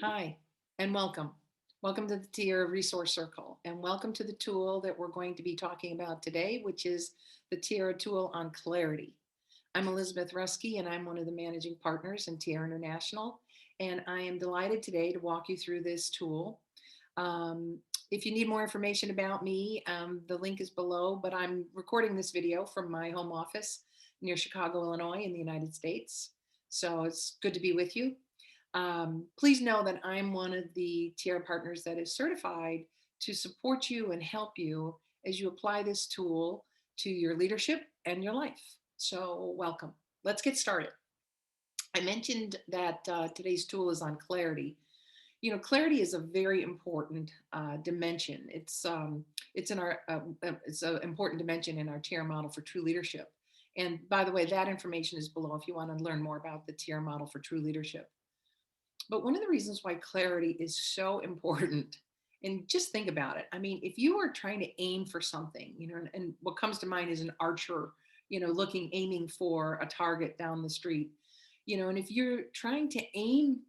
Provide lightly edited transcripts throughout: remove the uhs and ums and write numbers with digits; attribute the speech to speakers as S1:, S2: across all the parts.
S1: Hi, and welcome. Welcome to the Tiara Resource Circle, and welcome to the tool that we're going to be talking about today, which is the Tiara tool on clarity. I'm Elizabeth Ruske, and I'm one of the managing partners in Tiara International, and I am delighted today to walk you through this tool. Um, if you need more information about me, the link is below, but I'm recording this video from my home office near Chicago, Illinois in the United States. So it's good to be with you. Please know that I'm one of the Tiara partners that is certified to support you and help you as you apply this tool to your leadership and your life. So welcome. Let's get started. I mentioned that today's tool is on clarity. You know, clarity is a very important dimension. It's in our it's an important dimension in our Tiara model for true leadership. And by the way, that information is below if you want to learn more about the Tiara model for true leadership. But one of the reasons why clarity is so important, and just think about it. I mean, if you are trying to aim for something, and what comes to mind is an archer, aiming for a target down the street, and if you're trying to aim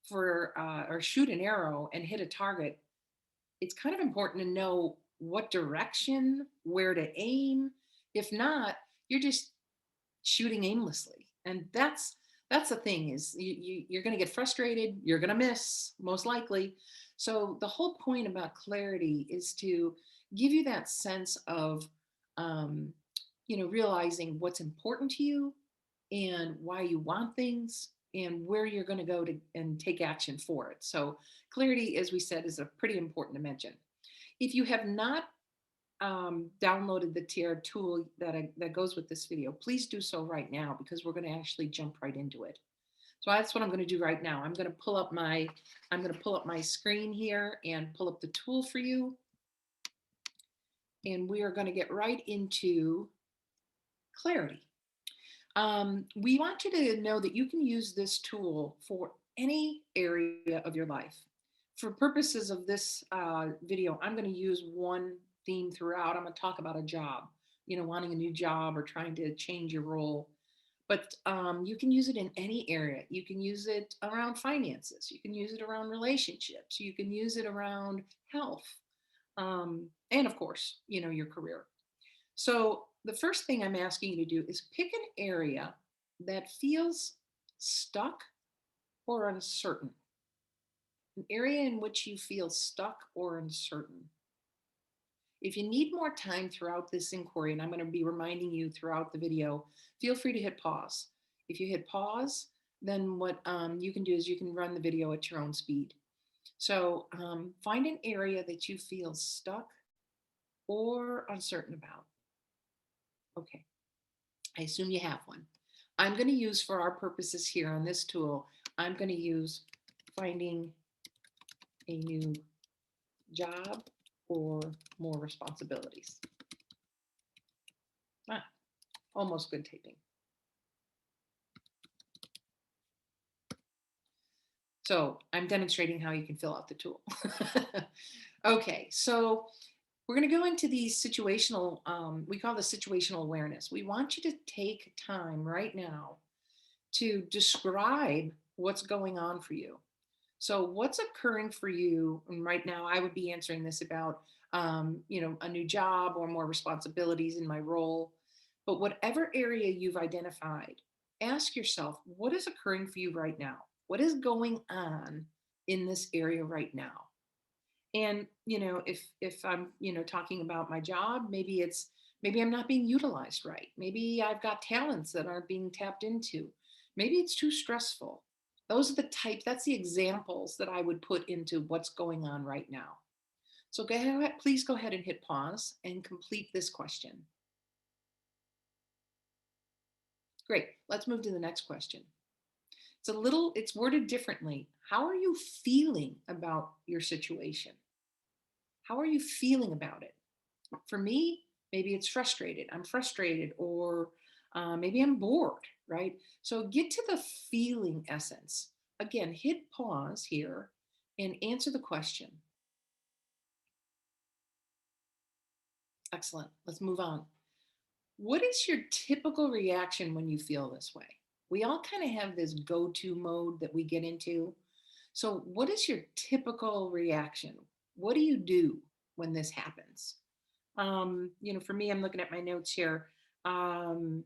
S1: for or shoot an arrow and hit a target, it's kind of important to know what direction, where to aim. If not, you're just shooting aimlessly. And that's the thing is you're going to get frustrated, you're going to miss most likely. So the whole point about clarity is to give you that sense of um, realizing what's important to you and why you want things and where you're going to go to and take action for it. So clarity, as we said, is a pretty important dimension. If you have not downloaded the Tiara tool that goes with this video, please do so right now because we're going to actually jump right into it. So that's what I'm going to do right now. I'm going to pull up my screen here and pull up the tool for you. And we are going to get right into clarity. We want you to know that you can use this tool for any area of your life. For purposes of this video, I'm going to use one theme throughout. I'm going to talk about a job, wanting a new job or trying to change your role. But you can use it in any area. You can use it around finances. You can use it around relationships. You can use it around health. And of course, your career. So the first thing I'm asking you to do is pick an area that feels stuck or uncertain. An area in which you feel stuck or uncertain. If you need more time throughout this inquiry, and I'm going to be reminding you throughout the video, feel free to hit pause. If you hit pause, then what you can do is you can run the video at your own speed. So find an area that you feel stuck or uncertain about. Okay, I assume you have one. I'm going to use for our purposes here on this tool, I'm going to use finding a new job or more responsibilities. Almost good taping. So I'm demonstrating how you can fill out the tool. Okay, so we're going to go into these situational, we call this situational awareness. We want you to take time right now to describe what's going on for you. So what's occurring for you? And right now I would be answering this about, a new job or more responsibilities in my role. But whatever area you've identified, ask yourself, what is occurring for you right now? What is going on in this area right now? And, if I'm, talking about my job, maybe I'm not being utilized right. Maybe I've got talents that aren't being tapped into. Maybe it's too stressful. That's the examples that I would put into what's going on right now. So please go ahead and hit pause and complete this question. Great, let's move to the next question. It's worded differently. How are you feeling about your situation? How are you feeling about it? For me, maybe it's frustrated. I'm frustrated, or maybe I'm bored, right? So get to the feeling essence. Again, hit pause here and answer the question. Excellent. Let's move on. What is your typical reaction when you feel this way? We all kind of have this go-to mode that we get into. So, what is your typical reaction? What do you do when this happens? For me, I'm looking at my notes here. Um,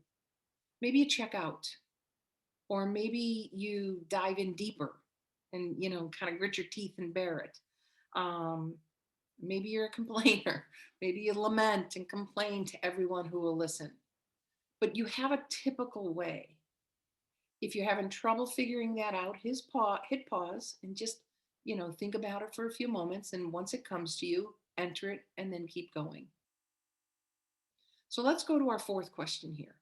S1: Maybe you check out, or maybe you dive in deeper and, kind of grit your teeth and bear it. Um, Maybe you're a complainer. Maybe you lament and complain to everyone who will listen. But you have a typical way. If you're having trouble figuring that out, hit pause and just, think about it for a few moments. And once it comes to you, enter it and then keep going. So let's go to our fourth question here.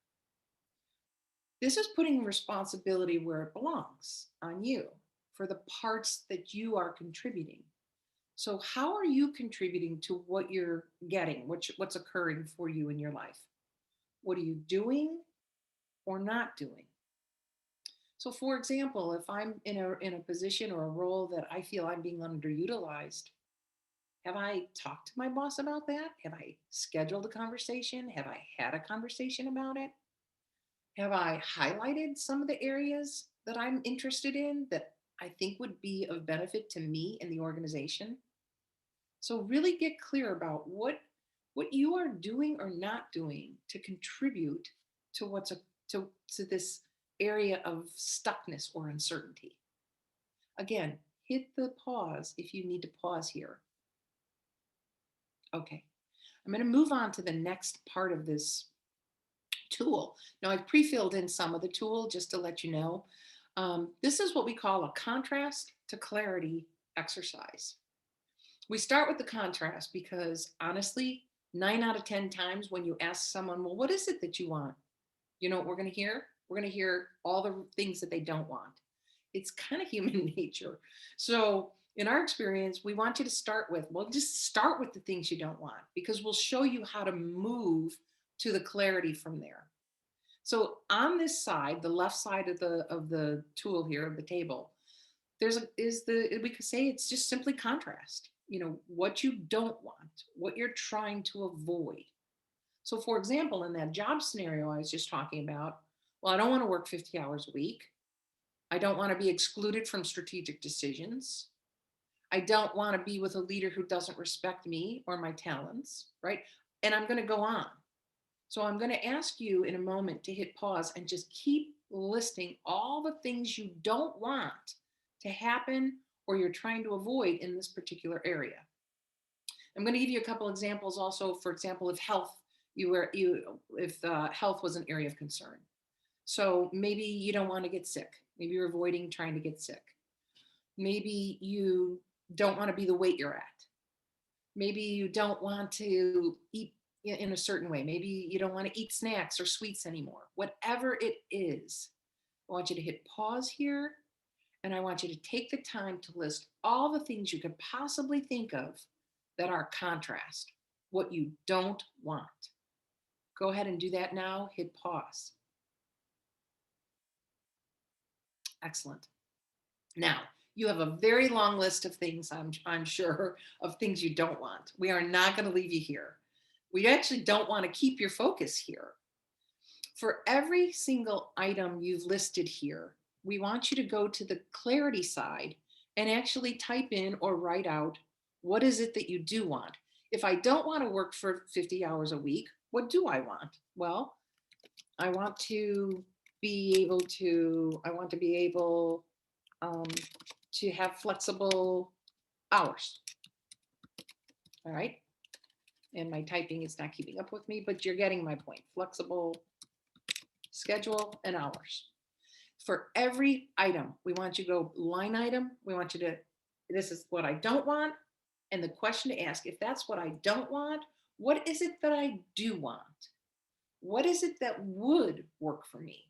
S1: This is putting responsibility where it belongs, on you, for the parts that you are contributing. So, how are you contributing to what you're getting, what's occurring for you in your life? What are you doing or not doing? So, for example, if I'm in a position or a role that I feel I'm being underutilized, have I talked to my boss about that? Have I scheduled a conversation? Have I had a conversation about it? Have I highlighted some of the areas that I'm interested in that I think would be of benefit to me and the organization? So really get clear about what you are doing or not doing to contribute to to this area of stuckness or uncertainty. Again, hit the pause if you need to pause here. Okay. I'm going to move on to the next part of this tool. Now, I've pre-filled in some of the tool just to let you know. This is what we call a contrast to clarity exercise. We start with the contrast because honestly, 9 out of 10 times when you ask someone, well, what is it that you want? You know what we're going to hear? We're going to hear all the things that they don't want. It's kind of human nature. So, in our experience, we want you to start with, well, just start with the things you don't want because we'll show you how to move to the clarity from there. So, on this side, the left side of the tool here of the table, we could say it's just simply contrast. What you don't want, what you're trying to avoid. So, for example, in that job scenario I was just talking about, well, I don't want to work 50 hours a week. I don't want to be excluded from strategic decisions. I don't want to be with a leader who doesn't respect me or my talents, right? And I'm going to go on. So I'm going to ask you in a moment to hit pause and just keep listing all the things you don't want to happen or you're trying to avoid in this particular area. I'm going to give you a couple examples also. For example, if health was an area of concern. So maybe you don't want to get sick. Maybe you're avoiding trying to get sick. Maybe you don't want to be the weight you're at. Maybe you don't want to eat in a certain way. Maybe you don't want to eat snacks or sweets anymore. Whatever it is, I want you to hit pause here and I want you to take the time to list all the things you could possibly think of that are contrast, what you don't want. Go ahead and do that now. Hit pause. Excellent. Now, you have a very long list of things, I'm sure, of things you don't want. We are not going to leave you here. We actually don't want to keep your focus here. For every single item you've listed here, we want you to go to the clarity side and actually type in or write out what is it that you do want. If I don't want to work for 50 hours a week, what do I want? Well, I want to be able um, to have flexible hours. All right. And my typing is not keeping up with me, but you're getting my point. Flexible schedule and hours. For every item, we want you to go line item. We want you to, this is what I don't want. And the question to ask, if that's what I don't want, what is it that I do want? What is it that would work for me?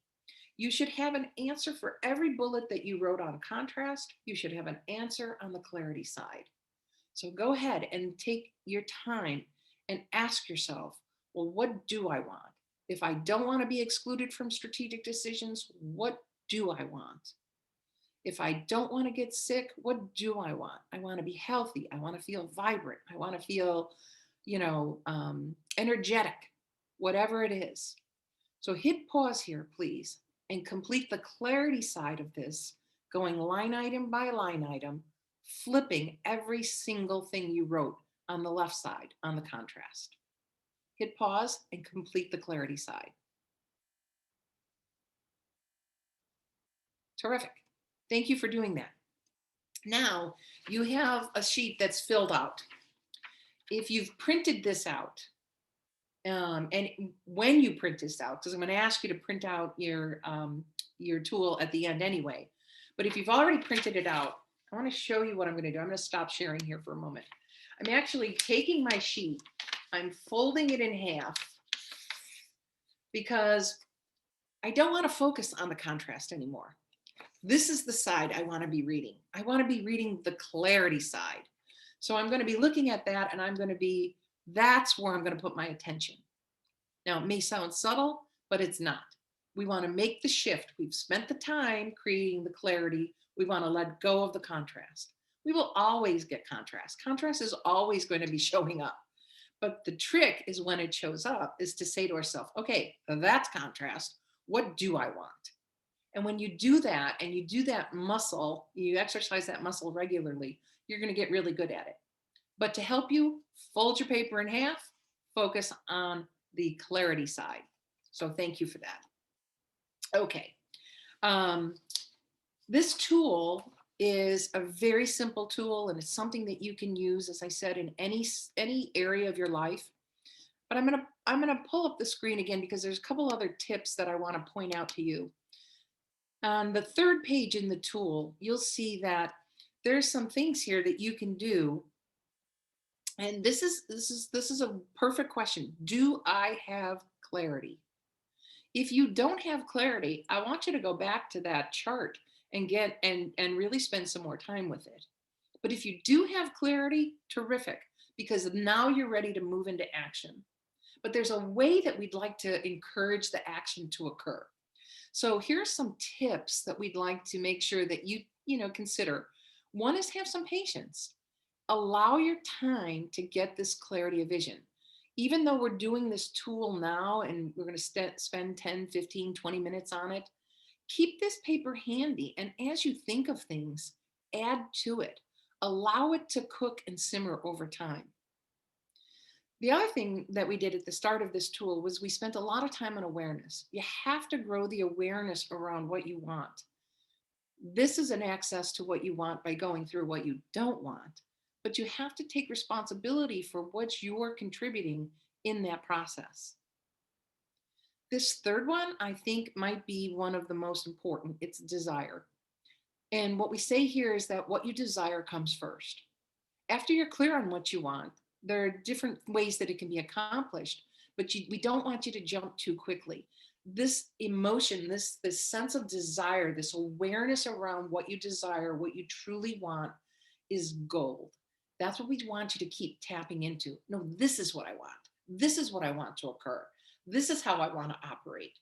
S1: You should have an answer for every bullet that you wrote on contrast. You should have an answer on the clarity side. So go ahead and take your time and ask yourself, well, what do I want? If I don't want to be excluded from strategic decisions, what do I want? If I don't want to get sick, what do I want? I want to be healthy. I want to feel vibrant. I want to feel, energetic, whatever it is. So hit pause here, please, and complete the clarity side of this going line item by line item, flipping every single thing you wrote on the left side on the contrast. Hit pause and complete the clarity side. Terrific. Thank you for doing that. Now you have a sheet that's filled out. If you've printed this out, and when you print this out, because I'm going to ask you to print out your tool at the end anyway, but if you've already printed it out, I want to show you what I'm going to do. I'm going to stop sharing here for a moment. I'm actually taking my sheet, I'm folding it in half because I don't want to focus on the contrast anymore. This is the side I want to be reading. I want to be reading the clarity side. So I'm going to be looking at that, and that's where I'm going to put my attention. Now, it may sound subtle, but it's not. We want to make the shift. We've spent the time creating the clarity. We want to let go of the contrast. We will always get contrast. Contrast is always going to be showing up. But the trick is when it shows up is to say to ourselves, okay, that's contrast. What do I want? And when you do that and you do that muscle, you exercise that muscle regularly, you're going to get really good at it. But to help you, fold your paper in half, focus on the clarity side. So thank you for that. Okay. This tool is a very simple tool, and it's something that you can use, as I said, in any area of your life. But I'm gonna pull up the screen again because there's a couple other tips that I want to point out to you. On the third page in the tool, you'll see that there's some things here that you can do. And this is a perfect question. Do I have clarity? If you don't have clarity, I want you to go back to that chart and get and really spend some more time with it. But if you do have clarity, terrific, because now you're ready to move into action. But there's a way that we'd like to encourage the action to occur. So here's some tips that we'd like to make sure that you consider. One is have some patience. Allow your time to get this clarity of vision. Even though we're doing this tool now and we're going to spend 10, 15, 20 minutes on it, keep this paper handy. And as you think of things, add to it. Allow it to cook and simmer over time. The other thing that we did at the start of this tool was we spent a lot of time on awareness. You have to grow the awareness around what you want. This is an access to what you want by going through what you don't want, but you have to take responsibility for what you're contributing in that process. This third one, I think, might be one of the most important. It's desire. And what we say here is that what you desire comes first. After you're clear on what you want, there are different ways that it can be accomplished, but we don't want you to jump too quickly. This emotion, this sense of desire, this awareness around what you desire, what you truly want is gold. That's what we want you to keep tapping into. No, this is what I want. This is what I want to occur. This is how I want to operate.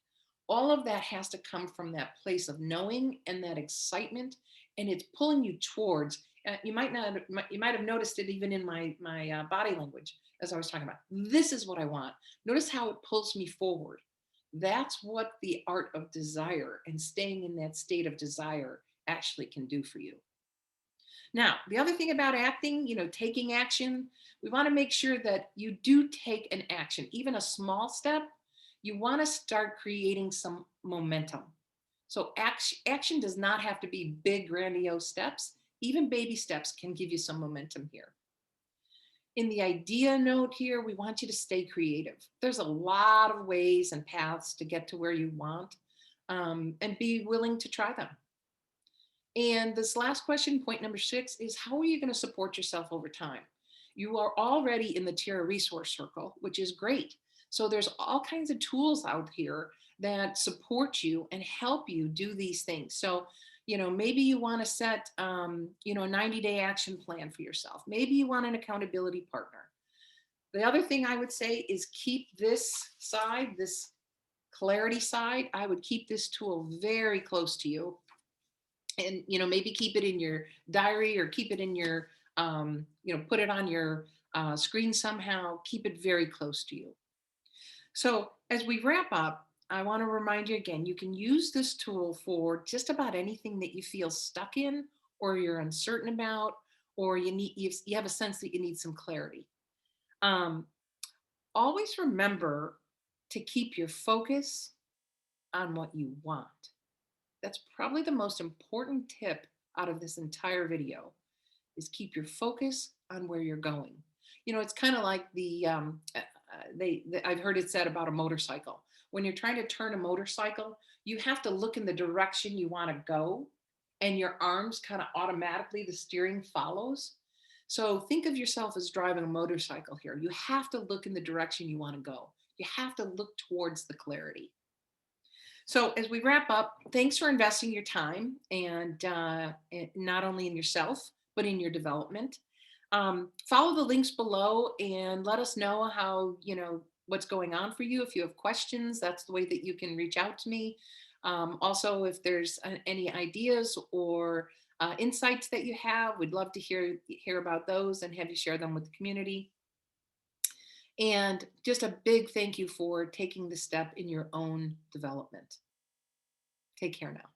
S1: All of that has to come from that place of knowing and that excitement, and it's pulling you towards. You might have noticed it even in my body language as I was talking about. This is what I want. Notice how it pulls me forward. That's what the art of desire and staying in that state of desire actually can do for you. Now, the other thing about acting, taking action, we want to make sure that you do take an action, even a small step. You want to start creating some momentum. So action does not have to be big, grandiose steps. Even baby steps can give you some momentum here. In the idea note here, we want you to stay creative. There's a lot of ways and paths to get to where you want, and be willing to try them. And this last question, point number 6, is how are you going to support yourself over time? You are already in the Tiara Resource Circle, which is great. So there's all kinds of tools out here that support you and help you do these things. So, maybe you want to set, a 90-day action plan for yourself. Maybe you want an accountability partner. The other thing I would say is keep this side, this clarity side, I would keep this tool very close to you. And, maybe keep it in your diary or keep it in your, put it on your screen somehow. Keep it very close to you. So as we wrap up, I want to remind you again, you can use this tool for just about anything that you feel stuck in or you're uncertain about, or you have a sense that you need some clarity. Um, Always remember to keep your focus on what you want. That's probably the most important tip out of this entire video is keep your focus on where you're going. It's kind of like I've heard it said about a motorcycle. When you're trying to turn a motorcycle, you have to look in the direction you want to go, and your arms kind of automatically, the steering follows. So think of yourself as driving a motorcycle here. You have to look in the direction you want to go. You have to look towards the clarity. So as we wrap up, thanks for investing your time and not only in yourself, but in your development. Follow the links below and let us know what's going on for you. If you have questions, that's the way that you can reach out to me. Also, if there's any ideas or insights that you have, we'd love to hear about those and have you share them with the community. And just a big thank you for taking the step in your own development. Take care now.